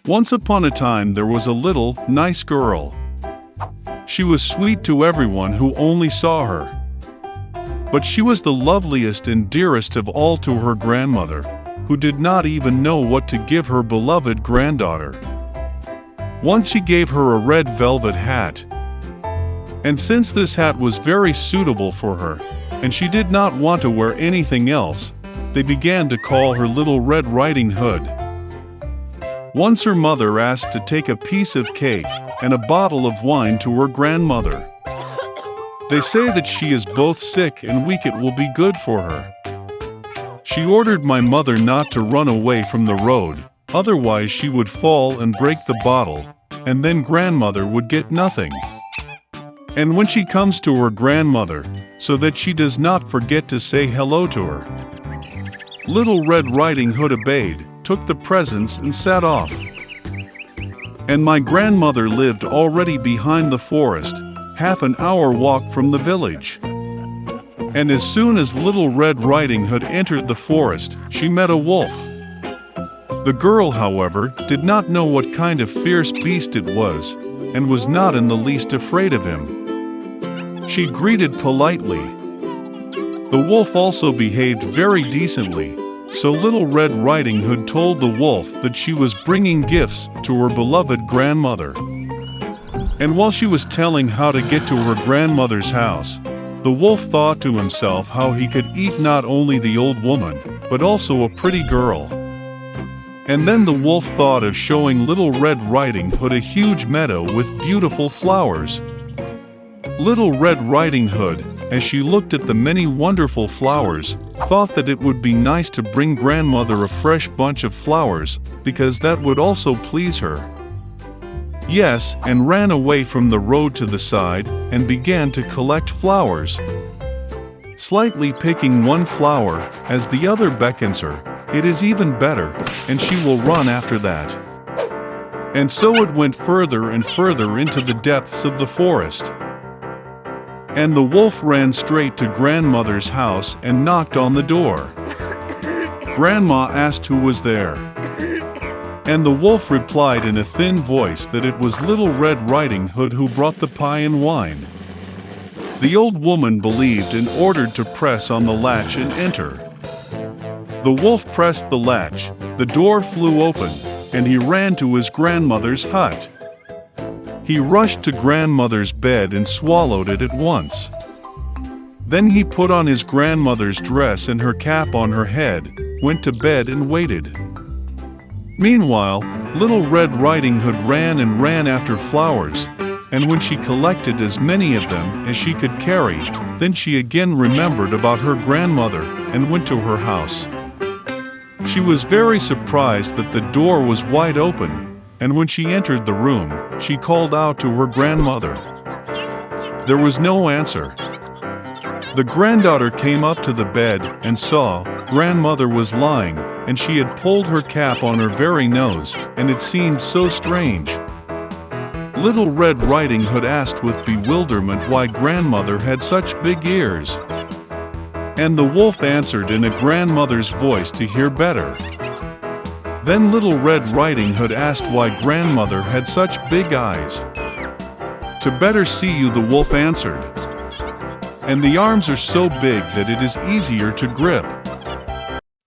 Once upon a time there was a little, nice girl. She was sweet to everyone who only saw her. But she was the loveliest and dearest of all to her grandmother, who did not even know what to give her beloved granddaughter. Once she gave her a red velvet hat. And since this hat was very suitable for her, and she did not want to wear anything else, they began to call her Little Red Riding Hood. Once her mother asked to take a piece of cake and a bottle of wine to her grandmother. They say that she is both sick and weak, it will be good for her. She ordered my mother not to run away from the road, otherwise she would fall and break the bottle, and then grandmother would get nothing. And when she comes to her grandmother, so that she does not forget to say hello to her. Little Red Riding Hood obeyed, took the presents and set off. And my grandmother lived already behind the forest, half an hour walk from the village. And as soon as Little Red Riding Hood entered the forest, she met a wolf. The girl, however, did not know what kind of fierce beast it was, and was not in the least afraid of him. She greeted politely. The wolf also behaved very decently, so Little Red Riding Hood told the wolf that she was bringing gifts to her beloved grandmother. And while she was telling how to get to her grandmother's house, the wolf thought to himself how he could eat not only the old woman, but also a pretty girl. And then the wolf thought of showing Little Red Riding Hood a huge meadow with beautiful flowers. Little Red Riding Hood, as she looked at the many wonderful flowers, thought that it would be nice to bring grandmother a fresh bunch of flowers, because that would also please her. Yes, and ran away from the road to the side, and began to collect flowers. Slightly picking one flower, as the other beckons her, it is even better, and she will run after that. And so it went further and further into the depths of the forest. And the wolf ran straight to grandmother's house and knocked on the door. Grandma asked who was there. And the wolf replied in a thin voice that it was Little Red Riding Hood who brought the pie and wine. The old woman believed and ordered to press on the latch and enter. The wolf pressed the latch, the door flew open, and he ran to his grandmother's hut. He rushed to grandmother's bed and swallowed it at once. Then he put on his grandmother's dress and her cap on her head, went to bed and waited. Meanwhile, Little Red Riding Hood ran and ran after flowers, and when she collected as many of them as she could carry, then she again remembered about her grandmother and went to her house. She was very surprised that the door was wide open, and when she entered the room, she called out to her grandmother. There was no answer. The granddaughter came up to the bed and saw grandmother was lying, and she had pulled her cap on her very nose, and it seemed so strange. Little Red Riding Hood asked with bewilderment why grandmother had such big ears. And the wolf answered in a grandmother's voice to hear better. Then Little Red Riding Hood asked why grandmother had such big eyes. To better see you, the wolf answered. And the arms are so big that it is easier to grip.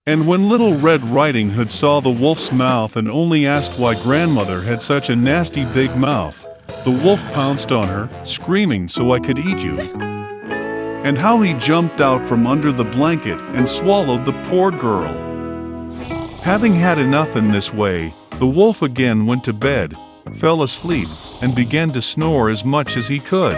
And when Little Red Riding Hood saw the wolf's mouth and only asked why grandmother had such a nasty big mouth, the wolf pounced on her, screaming, "So I could eat you!" And how he jumped out from under the blanket and swallowed the poor girl. Having had enough in this way, the wolf again went to bed, fell asleep, and began to snore as much as he could.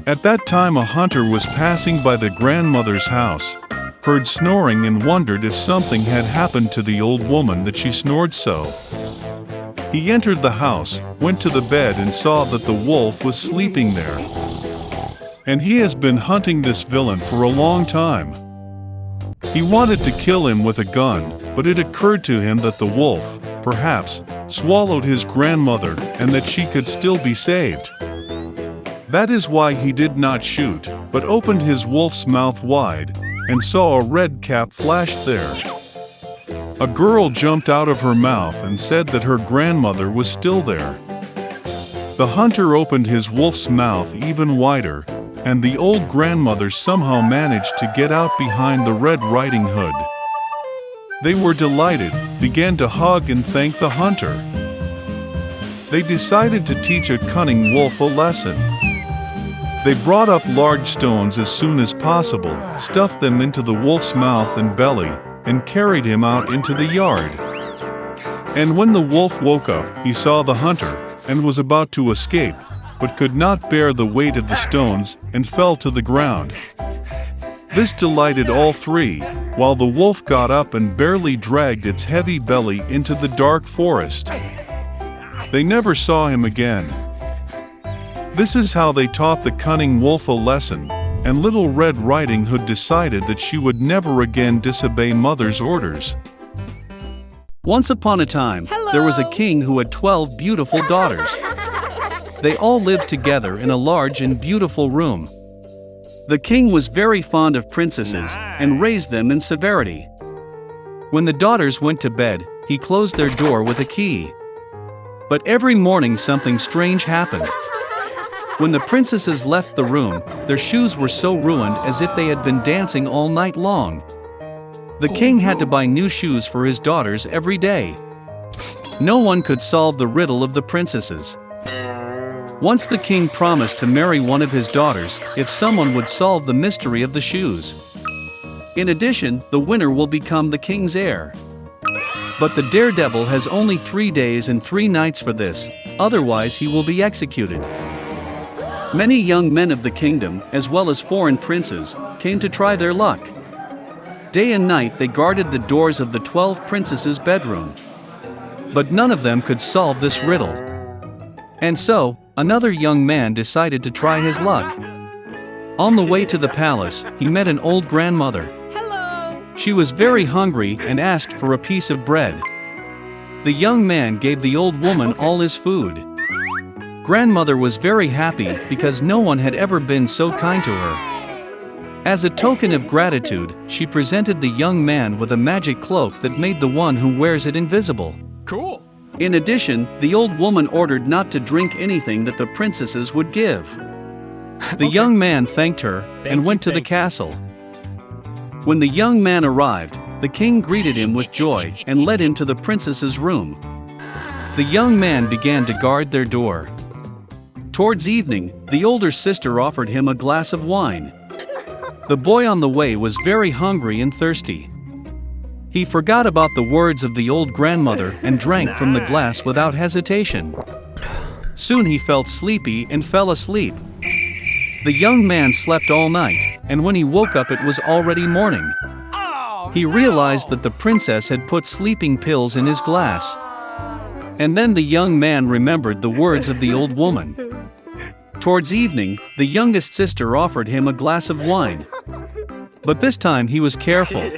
At that time a hunter was passing by the grandmother's house, heard snoring and wondered if something had happened to the old woman that she snored so. He entered the house, went to the bed and saw that the wolf was sleeping there. And he has been hunting this villain for a long time. He wanted to kill him with a gun, but it occurred to him that the wolf, perhaps, swallowed his grandmother and that she could still be saved. That is why he did not shoot, but opened his wolf's mouth wide, and saw a red cap flash there. A girl jumped out of her mouth and said that her grandmother was still there. The hunter opened his wolf's mouth even wider, and the old grandmother somehow managed to get out behind the Red Riding Hood. They were delighted, began to hug and thank the hunter. They decided to teach a cunning wolf a lesson. They brought up large stones as soon as possible, stuffed them into the wolf's mouth and belly, and carried him out into the yard. And when the wolf woke up, he saw the hunter, and was about to escape, but could not bear the weight of the stones, and fell to the ground. This delighted all three, while the wolf got up and barely dragged its heavy belly into the dark forest. They never saw him again. This is how they taught the cunning wolf a lesson, and Little Red Riding Hood decided that she would never again disobey Mother's orders. Once upon a time, there was a king who had 12 beautiful daughters. They all lived together in a large and beautiful room. The king was very fond of princesses and raised them in severity. When the daughters went to bed, he closed their door with a key. But every morning something strange happened. When the princesses left the room, their shoes were so ruined as if they had been dancing all night long. The king had to buy new shoes for his daughters every day. No one could solve the riddle of the princesses. Once the king promised to marry one of his daughters if someone would solve the mystery of the shoes. In addition, the winner will become the king's heir. But the daredevil has only 3 days and 3 nights for this, otherwise he will be executed. Many young men of the kingdom, as well as foreign princes, came to try their luck. Day and night they guarded the doors of the 12 princesses' bedroom. But none of them could solve this riddle. And so, another young man decided to try his luck. On the way to the palace, he met an old grandmother. Hello. She was very hungry and asked for a piece of bread. The young man gave the old woman all his food. Grandmother was very happy because no one had ever been so kind to her. As a token of gratitude, she presented the young man with a magic cloak that made the one who wears it invisible. Cool. In addition, the old woman ordered not to drink anything that the princesses would give. The young man thanked her and went to the castle. When the young man arrived, the king greeted him with joy and led him to the princess's room. The young man began to guard their door. Towards evening, the older sister offered him a glass of wine. The boy on the way was very hungry and thirsty. He forgot about the words of the old grandmother and drank from the glass without hesitation. Soon he felt sleepy and fell asleep. The young man slept all night, and when he woke up it was already morning. He realized that the princess had put sleeping pills in his glass. And then the young man remembered the words of the old woman. Towards evening, the youngest sister offered him a glass of wine. But this time he was careful.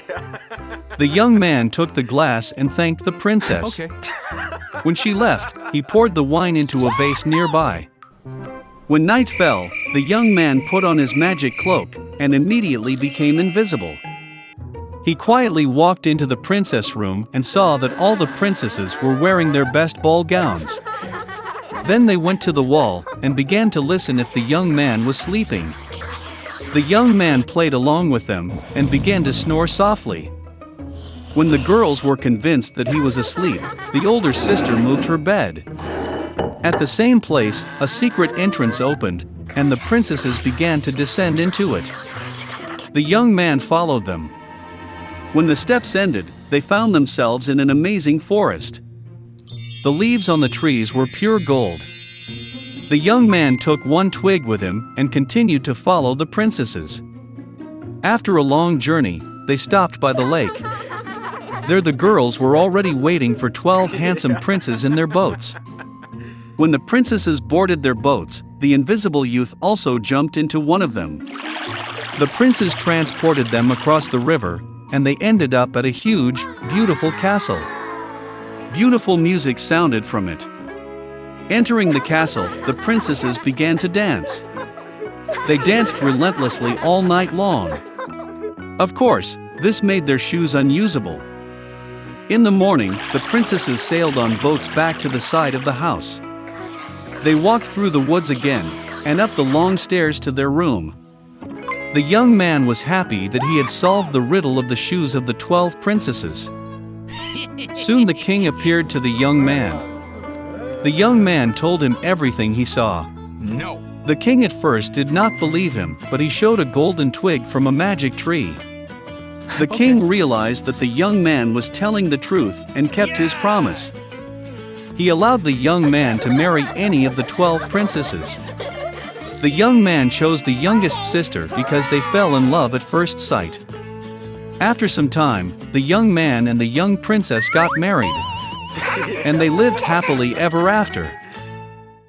The young man took the glass and thanked the princess. When she left, he poured the wine into a vase nearby. When night fell, the young man put on his magic cloak and immediately became invisible. He quietly walked into the princess room and saw that all the princesses were wearing their best ball gowns. Then they went to the wall and began to listen if the young man was sleeping. The young man played along with them and began to snore softly. When the girls were convinced that he was asleep, the older sister moved her bed. At the same place, a secret entrance opened, and the princesses began to descend into it. The young man followed them. When the steps ended, they found themselves in an amazing forest. The leaves on the trees were pure gold. The young man took one twig with him and continued to follow the princesses. After a long journey, they stopped by the lake. There the girls were already waiting for 12 handsome princes in their boats. When the princesses boarded their boats, the invisible youth also jumped into one of them. The princes transported them across the river, and they ended up at a huge, beautiful castle. Beautiful music sounded from it. Entering the castle, the princesses began to dance. They danced relentlessly all night long. Of course, this made their shoes unusable. In the morning, the princesses sailed on boats back to the side of the house. They walked through the woods again, and up the long stairs to their room. The young man was happy that he had solved the riddle of the shoes of the 12 princesses. Soon the king appeared to the young man. The young man told him everything he saw. No. The king at first did not believe him, but he showed a golden twig from a magic tree. The king realized that the young man was telling the truth and kept his promise. He allowed the young man to marry any of the 12 princesses. The young man chose the youngest sister because they fell in love at first sight. After some time, the young man and the young princess got married. And they lived happily ever after.